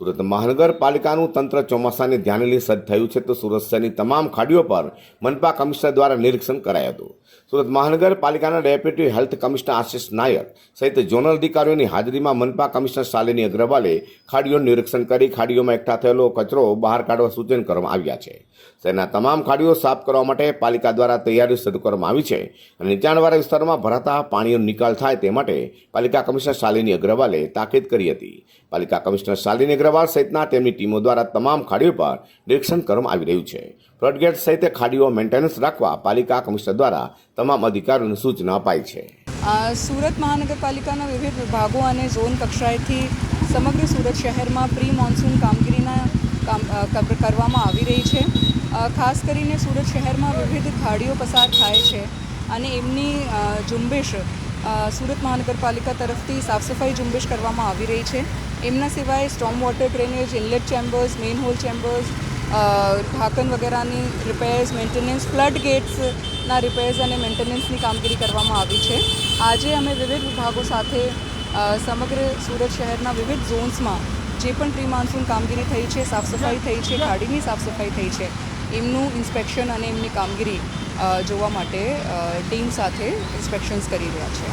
સુરત મહાનગરપાલિકાનું તંત્ર ચોમાસાને ધ્યાને લઈ સજ્જ થયું છે તો સુરત શહેરની તમામ ખાડીઓ પર મનપા કમિશનર દ્વારા નિરીક્ષણ કરાયું હતું। સુરત મહાનગરપાલિકાના ડેપ્યુટી હેલ્થ કમિશનર આશિષ નાયક સહિત ઝોનલ અધિકારીઓની હાજરીમાં મનપા કમિશનર શાલિની અગ્રવાલે ખાડીઓનું નિરીક્ષણ કરી ખાડીઓમાં એકઠા થયેલો કચરો બહાર કાઢવા સૂચન કરવામાં આવ્યા છે। શહેરના તમામ ખાડીઓ સાફ કરવા માટે પાલિકા દ્વારા તૈયારીઓ શરૂ કરવામાં આવી છે અને નીચાણવાળા વિસ્તારોમાં ભરાતા પાણીનો નિકાલ થાય તે માટે પાલિકા કમિશનર શાલિની અગ્રવાલે તાકીદ કરી હતી। પાલિકા કમિશનર શાલિની અગ્રવાલ સહિતના તેમની ટીમો દ્વારા તમામ ખાડીઓ પર નિરીક્ષણ કરવામાં આવી રહ્યું છે। ફ્લડગેટ સહિત ખાડીઓ મેન્ટેનન્સ રાખવા પાલિકા કમિશનર દ્વારા તમામ અધિકારીઓને સૂચના અપાઈ છે। સુરત મહાનગરપાલિકાના વિવિધ વિભાગો અને ઝોન કક્ષાએથી સમગ્ર સુરત શહેરમાં પ્રી મોન્સૂન કામગીરીના કરવામાં આવી રહી છે। ખાસ કરીને સુરત શહેરમાં વિવિધ ખાડીઓ પસાર થાય છે અને એમની ઝુંબેશ સુરત મહાનગરપાલિકા તરફથી સાફ સફાઈ ઝુંબેશ કરવામાં આવી રહી છે। એમના સિવાય storm water drainage, inlet chambers, manhole chambers, ઢાંકણ વગેરેની રિપેર્સ, મેન્ટેનન્સ, ફ્લડ ગેટ્સના રિપેર્સ અને મેન્ટેનન્સની કામગીરી કરવામાં આવી છે। આજે અમે વિવિધ વિભાગો સાથે સમગ્ર સુરત શહેરના વિવિધ ઝોન્સમાં જે પણ પ્રી મોન્સૂન કામગીરી થઈ છે, સાફ સફાઈ થઈ છે, ખાડીની સાફ સફાઈ થઈ છે, એમનું ઇન્સ્પેક્શન અને એમની કામગીરી જોવા માટે ટીમ સાથે ઇન્સ્પેક્શન્સ કરી રહ્યા છે।